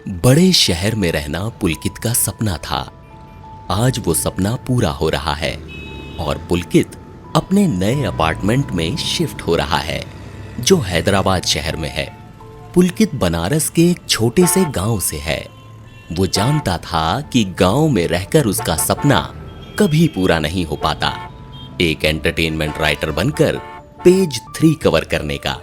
बड़े शहर में रहना पुलकित का सपना था। आज वो सपना पूरा हो रहा है और पुलकित अपने नए अपार्टमेंट में शिफ्ट हो रहा है जो हैदराबाद शहर में है। पुलकित बनारस के एक छोटे से गांव से है। वो जानता था कि गांव में रहकर उसका सपना कभी पूरा नहीं हो पाता, एक एंटरटेनमेंट राइटर बनकर पेज 3 कवर करने का।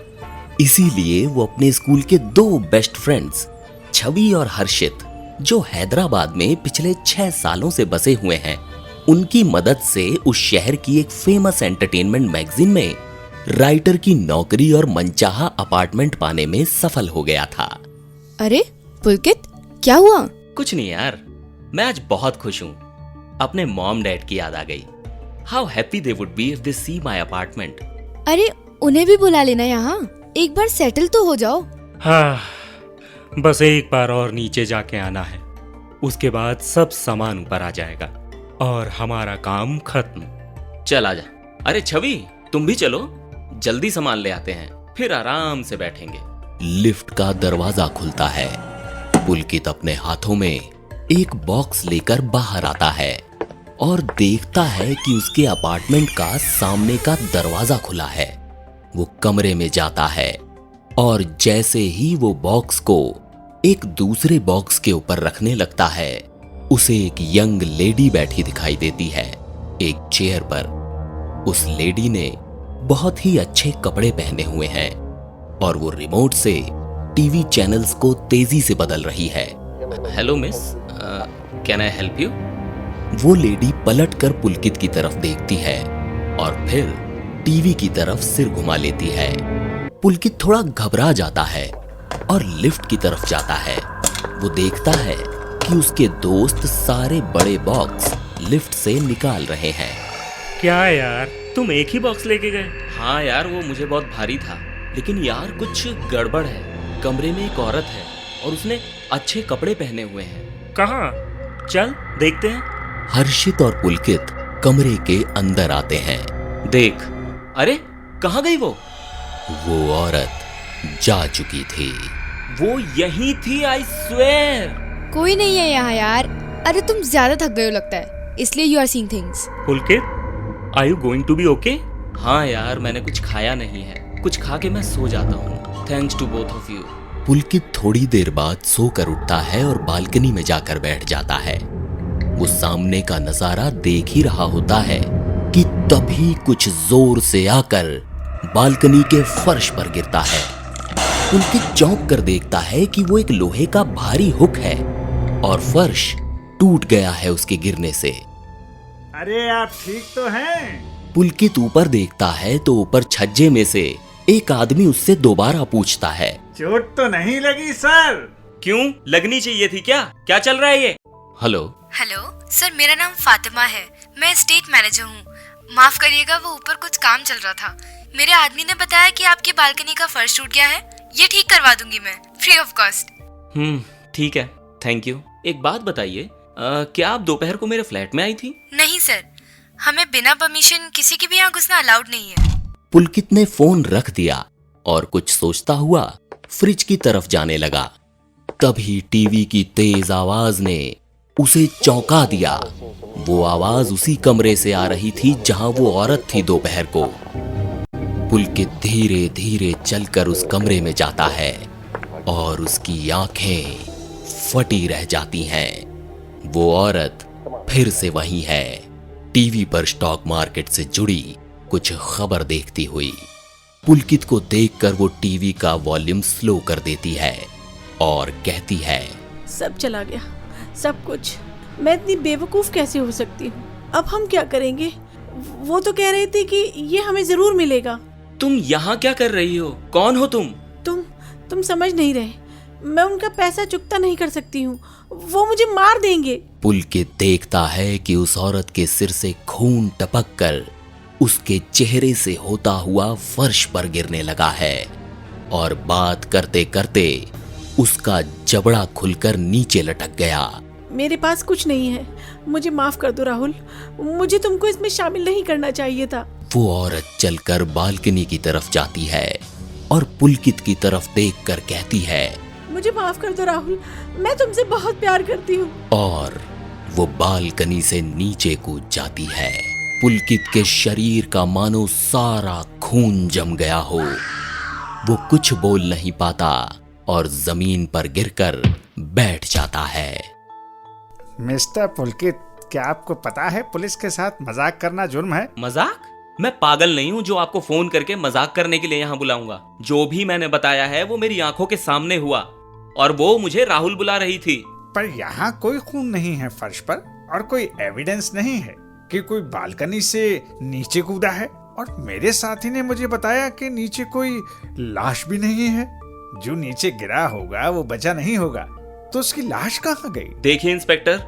इसीलिए वो अपने स्कूल के 2 बेस्ट फ्रेंड्स छवि और हर्षित, जो हैदराबाद में पिछले 6 सालों से बसे हुए हैं, उनकी मदद से उस शहर की एक फेमस एंटरटेनमेंट मैगजीन में राइटर की नौकरी और मनचाहा अपार्टमेंट पाने में सफल हो गया था। अरे पुलकित, क्या हुआ? कुछ नहीं यार, मैं आज बहुत खुश हूँ। अपने मॉम डैड की याद आ गई। How happy they would be if they see my apartment. अरे उन्हें भी बुला लेना यहाँ, एक बार सेटल तो हो जाओ। हाँ, बस एक बार और नीचे जाके आना है, उसके बाद सब सामान ऊपर आ जाएगा और हमारा काम खत्म। चल आजा। अरे छवि, तुम भी चलो, जल्दी सामान ले आते हैं, फिर आराम से बैठेंगे। लिफ्ट का दरवाजा खुलता है। पुलकित अपने हाथों में एक बॉक्स लेकर बाहर आता है और देखता है कि उसके अपार्टमेंट का सामने का दरवाजा खुला है। वो कमरे में जाता है और जैसे ही वो बॉक्स को एक दूसरे बॉक्स के ऊपर रखने लगता है, उसे एक यंग लेडी बैठी दिखाई देती है एक चेयर पर। उस लेडी ने बहुत ही अच्छे कपड़े पहने हुए हैं और वो रिमोट से टीवी चैनल्स को तेजी से बदल रही है। Hello miss, can I help you? वो लेडी पलट कर पुलकित की तरफ देखती है और फिर टीवी की तरफ सिर घुमा लेती है। पुलकित थोड़ा घबरा जाता है और लिफ्ट की तरफ जाता है। वो देखता है कि उसके दोस्त सारे बड़े बॉक्स लिफ्ट से निकाल रहे हैं। क्या यार, तुम एक ही बॉक्स लेके गए? हाँ यार, वो मुझे बहुत भारी था, लेकिन यार कुछ गड़बड़ है। कमरे में एक औरत है और उसने अच्छे कपड़े पहने हुए हैं। कहाँ? चल देखते हैं। हर्षित और पुलकित कमरे के अंदर आते हैं। देख, अरे कहाँ गई वो? वो औरत जा चुकी थी। वो यहीं थी, आई स्वेयर। कोई नहीं है यहाँ यार। अरे तुम ज्यादा थक गए हो लगता है, इसलिए you are seeing things. Pulkit, are you going to be okay? हाँ यार, मैंने कुछ खाया नहीं है, कुछ खा के मैं सो जाता हूँ। Thanks to both of you. Pulkit थोड़ी देर बाद सोकर उठता है और बालकनी में जाकर बैठ जाता है। वो सामने का नजारा देख ही रहा होता है कि तभी कुछ जोर से आकर बालकनी के फर्श पर गिरता है। पुलकित चौंक कर देखता है कि वो एक लोहे का भारी हुक है और फर्श टूट गया है उसके गिरने से। अरे आप ठीक तो हैं? पुलकित ऊपर देखता है तो ऊपर छज्जे में से एक आदमी उससे दोबारा पूछता है, चोट तो नहीं लगी सर? क्यों लगनी चाहिए थी क्या? क्या चल रहा है ये? हेलो सर, मेरा नाम फातिमा है, मैं स्टेट मैनेजर हूँ। माफ करिएगा, वो ऊपर कुछ काम चल रहा था। मेरे आदमी ने बताया कि आपकी बालकनी का फर्श टूट गया है, ये ठीक करवा दूंगी मैं, फ्री ऑफ कॉस्ट। ठीक है, थैंक यू। एक बात बताइए, क्या आप दोपहर को मेरे फ्लैट में आई थी? नहीं सर, हमें बिना परमिशन किसी के भी यहाँ घुसना अलाउड नहीं है। पुलकित ने फोन रख दिया और कुछ सोचता हुआ फ्रिज की तरफ जाने लगा। तभी टीवी की तेज आवाज ने उसे चौंका दिया। वो आवाज उसी कमरे से आ रही थी जहां वो औरत थी दोपहर को। पुलकित धीरे धीरे चलकर उस कमरे में जाता है और उसकी आंखें फटी रह जाती हैं। वो औरत फिर से वही है, टीवी पर स्टॉक मार्केट से जुड़ी कुछ खबर देखती हुई। पुलकित को देखकर वो टीवी का वॉल्यूम स्लो कर देती है और कहती है, सब चला गया, सब कुछ। मैं इतनी बेवकूफ कैसे हो सकती हूँ? अब हम क्या करेंगे? वो तो कह रही थी कि ये हमें जरूर मिलेगा। तुम यहाँ क्या कर रही हो? कौन हो तुम? तुम समझ नहीं रहे। मैं उनका पैसा चुकता नहीं कर सकती हूँ, वो मुझे मार देंगे। पुलकित देखता है कि उस औरत के सिर से खून टपक कर उसके चेहरे से होता हुआ फर्श पर गिरने लगा है और बात करते करते उसका जबड़ा खुलकर नीचे लटक गया। मेरे पास कुछ नहीं है, मुझे माफ कर दो राहुल, मुझे तुमको इसमें शामिल नहीं करना चाहिए था। वो औरत चलकर बालकनी की तरफ जाती है और पुलकित की तरफ देखकर कहती है, मुझे माफ कर दो राहुल, मैं तुमसे बहुत प्यार करती हूँ। और वो बालकनी से नीचे कूद जाती है। पुलकित के शरीर का मानो सारा खून जम गया हो। वो कुछ बोल नहीं पाता और जमीन पर गिरकर बैठ जाता है। मिस्टर पुलकित, क्या आपको पता है पुलिस के साथ मजाक करना जुर्म है? मजाक? मैं पागल नहीं हूँ जो आपको फोन करके मजाक करने के लिए यहाँ बुलाऊंगा। जो भी मैंने बताया है वो मेरी आंखों के सामने हुआ और वो मुझे राहुल बुला रही थी। पर यहाँ कोई खून नहीं है फर्श पर और कोई एविडेंस नहीं है कि कोई बालकनी से नीचे कूदा है। और मेरे साथी ने मुझे बताया कि नीचे कोई लाश भी नहीं है। जो नीचे गिरा होगा वो बचा नहीं होगा, तो उसकी लाश कहाँ गई? देखिए इंस्पेक्टर।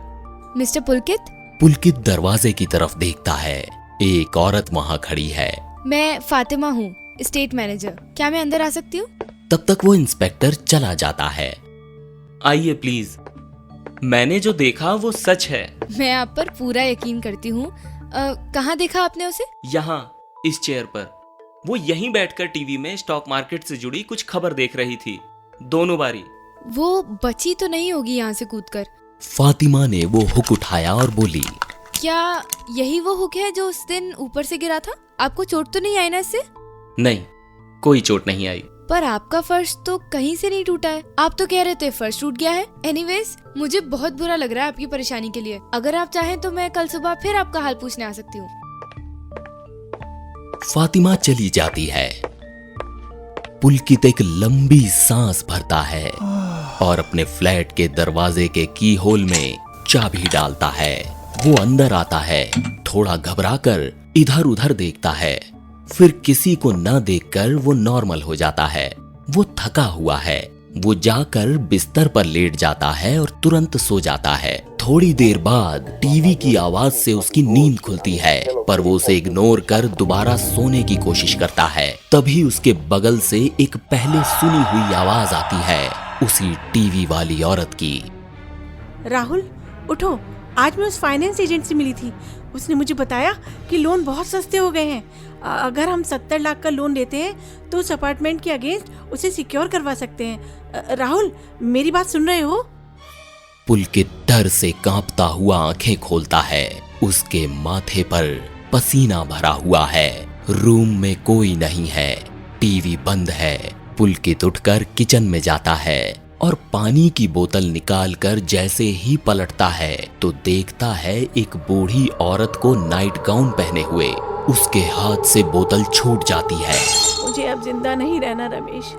मिस्टर पुलकित, पुलकित दरवाजे की तरफ देखता है। एक औरत वहाँ खड़ी है। मैं फातिमा हूँ, स्टेट मैनेजर। क्या मैं अंदर आ सकती हूँ? तब तक वो इंस्पेक्टर चला जाता है। आइए प्लीज, मैंने जो देखा वो सच है। मैं आप पर पूरा यकीन करती हूँ। कहाँ देखा आपने उसे? यहाँ इस चेयर पर। वो यहीं बैठकर टीवी में स्टॉक मार्केट से जुड़ी कुछ खबर देख रही थी, दोनों बारी। वो बची तो नहीं होगी यहाँ से कूदकर? फातिमा ने वो हुक उठाया और बोली, क्या यही वो हुक है जो उस दिन ऊपर से गिरा था? आपको चोट तो नहीं आई ना इससे? नहीं, कोई चोट नहीं आई। पर आपका फर्श तो कहीं से नहीं टूटा है। आप तो कह रहे थे फर्श टूट गया है। एनीवेज, मुझे बहुत बुरा लग रहा है आपकी परेशानी के लिए। अगर आप चाहें तो मैं कल सुबह फिर आपका हाल पूछने आ सकती हूँ। फातिमा चली जाती है। पुलकित एक लंबी सांस भरता है और अपने फ्लैट के दरवाजे के की होल में चाबी डालता है। वो अंदर आता है, थोड़ा घबराकर इधर उधर देखता है, फिर किसी को न देखकर वो नॉर्मल हो जाता है। वो थका हुआ है। वो जाकर बिस्तर पर लेट जाता है और तुरंत सो जाता है। थोड़ी देर बाद टीवी की आवाज से उसकी नींद खुलती है, पर वो उसे इग्नोर कर दोबारा सोने की कोशिश करता है। तभी उसके बगल से एक पहले सुनी हुई आवाज आती है, उसी टीवी वाली औरत की। राहुल उठो, आज मैं उस फाइनेंस एजेंट से मिली थी। उसने मुझे बताया कि लोन बहुत सस्ते हो गए हैं। अगर हम 70 लाख का लोन लेते हैं तो उस अपार्टमेंट के अगेंस्ट उसे सिक्योर करवा सकते हैं। राहुल, मेरी बात सुन रहे हो? पुलकित डर से कांपता हुआ आंखें खोलता है। उसके माथे पर पसीना भरा हुआ है। रूम में कोई नहीं है, टीवी बंद है। पुलकित उठकर किचन में जाता है और पानी की बोतल निकालकर जैसे ही पलटता है तो देखता है एक बूढ़ी औरत को नाइट गाउन पहने हुए। उसके हाथ से बोतल छूट जाती है। मुझे अब जिंदा नहीं रहना रमेश,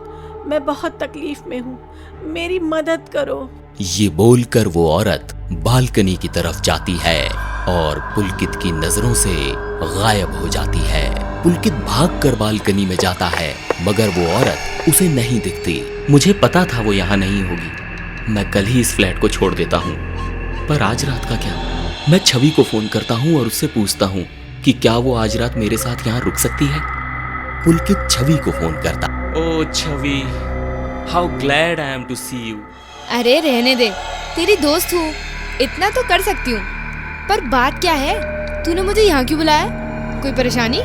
मैं बहुत तकलीफ में हूँ, मेरी मदद करो। ये बोलकर वो औरत बालकनी की तरफ जाती है और पुलकित की नजरों से गायब हो जाती है। पुलकित भागकर बालकनी में जाता है, मगर वो औरत उसे नहीं दिखती। मुझे पता था वो यहाँ नहीं होगी। मैं कल ही इस फ्लैट को छोड़ देता हूँ, पर आज रात का क्या? मैं छवि को फोन करता हूँ और उससे पूछता हूँ कि क्या वो आज रात मेरे साथ यहाँ रुक सकती है। पुलकित छवि को फोन करता। ओ Chhavi, how glad I am to see you. अरे रहने दे, तेरी दोस्त हूँ, इतना तो कर सकती हूँ। पर बात क्या है? तूने मुझे यहाँ क्यों बुलाया? कोई परेशानी?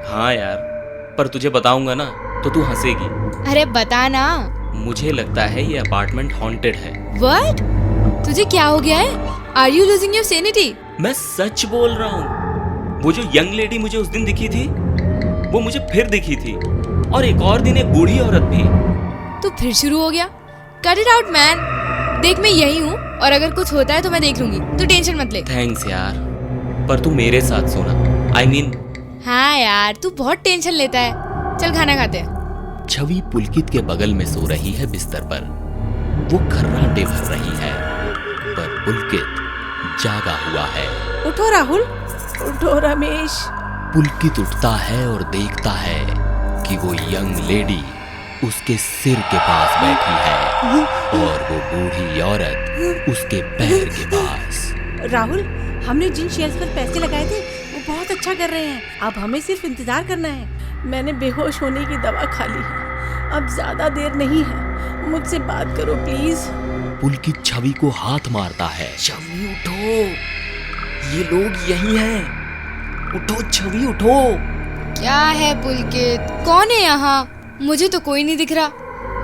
हाँ यार, पर तुझे बताऊंगा ना तो तू हंसेगी। अरे बता ना। मुझे लगता है ये अपार्टमेंट हॉन्टेड है। व्हाट? तुझे क्या हो गया है? Are you losing your sanity? मैं सच बोल रहा हूँ। वो जो यंग लेडी मुझे उस दिन दिखी थी, वो मुझे फिर दिखी थी, और एक और दिन एक बूढ़ी औरत भी। तो फिर शुरू हो गया? Cut it out man. देख, मैं यही हूँ और अगर कुछ होता है तो मैं देख लूंगी, तू टेंशन मत ले। थैंक्स यार, पर तू मेरे साथ सोना। I mean, हाँ यार, तू बहुत टेंशन लेता है। चल खाना खाते हैं। छवि पुलकित के बगल में सो रही है बिस्तर पर। वो खर्राटे भर रही है, पर पुलकित जागा हुआ है। उठो राहुल, उठो रमेश। पुलकित उठता है और देखता है कि वो यंग लेडी उसके सिर के पास बैठी है और वो बूढ़ी औरत उसके पैर के पास। राहुल, हमने जिन शेयर्स पर पैसे लगाए थे वो बहुत अच्छा कर रहे हैं। अब हमें सिर्फ इंतजार करना है। मैंने बेहोश होने की दवा खा ली है, अब ज्यादा देर नहीं है। मुझसे बात करो प्लीज। पुलकित छवि को हाथ मारता है। छवि उठो, ये लोग यही हैं। उठो छवि, उठो। क्या है पुलकित? कौन है यहाँ? मुझे तो कोई नहीं दिख रहा।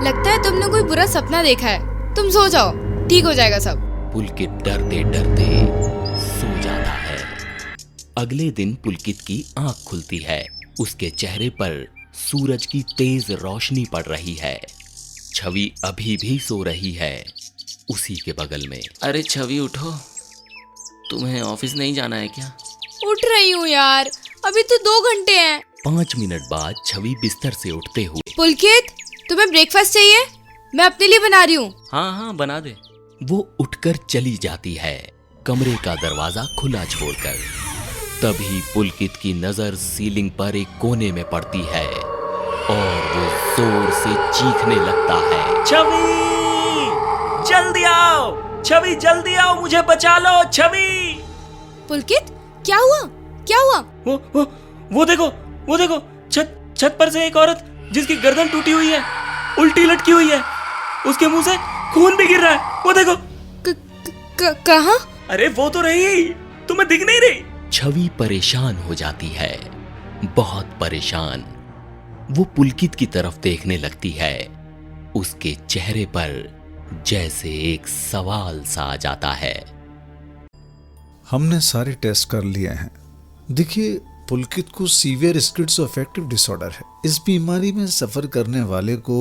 लगता है तुमने कोई बुरा सपना देखा है। तुम सो जाओ, ठीक हो जाएगा सब। पुलकित डरते डरते सो जाता है। अगले दिन पुलकित की आंख खुलती है। उसके चेहरे पर सूरज की तेज रोशनी पड़ रही है। छवि अभी भी सो रही है उसी के बगल में। अरे छवि उठो, तुम्हें ऑफिस नहीं जाना है क्या? उठ रही हूँ यार, अभी तो 2 घंटे हैं। 5 मिनट बाद छवि बिस्तर से उठते हुए, पुलकित, तुम्हें ब्रेकफास्ट चाहिए? मैं अपने लिए बना रही हूँ। हाँ हाँ बना दे। वो उठकर चली जाती है, कमरे का दरवाजा खुला छोड़कर। तभी पुलकित की नजर सीलिंग पर एक कोने में पड़ती है और वो जोर से चीखने लगता है, छवि जल्दी आओ, छवि जल्दी आओ, मुझे बचा लो छवि। पुलकित, क्या हुआ? क्या हुआ? वो देखो, छत पर से एक औरत जिसकी गर्दन टूटी हुई है, उल्टी लटकी हुई है, उसके मुंह से खून भी गिर रहा है। वो देखो। कहाँ? अरे वो तो रही, तुम्हें दिख नहीं रही? छवि परेशान हो जाती है, बहुत परेशान। वो पुलकित की तरफ देखने लगती है। उसके चेहरे पर जैसे एक सवाल सा आ जाता है। हमने सारे टेस्ट कर लिए हैं। देखिए, पुलकित को सीवियर स्किज़ोअफेक्टिव डिसऑर्डर है। इस बीमारी में सफर करने वाले को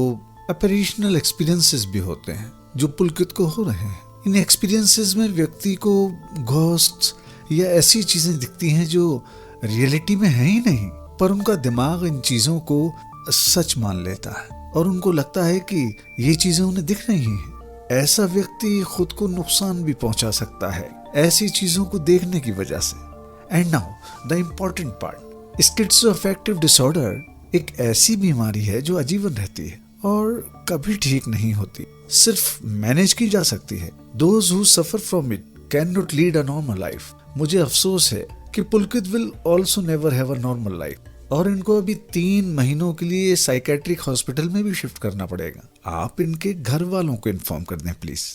अपरेशनल एक्सपीरियंसेस भी होते हैं जो पुलकित को हो रहे हैं। इन एक्सपीरियंसेस में व्यक्ति को घोस्ट्स या ऐसी चीजें दिखती हैं जो रियलिटी में है ही नहीं, पर उनका दिमाग इन चीजों को सच मान लेता है और उनको लगता है कि ये चीजें उन्हें दिख रही हैं। ऐसा व्यक्ति खुद को नुकसान भी पहुंचा सकता है ऐसी चीजों को देखने की वजह से। And now the important part, schizoaffective disorder एक ऐसी बीमारी है जो आजीवन रहती है और कभी ठीक नहीं होती, सिर्फ मैनेज की जा सकती है। Those who suffer from it can not lead a normal life. मुझे अफसोस है कि Pulkit will also never have a normal life और इनको अभी 3 महीनों के लिए साइकेट्रिक हॉस्पिटल में भी शिफ्ट करना पड़ेगा। आप इनके घर वालों को इन्फॉर्म कर दें प्लीज।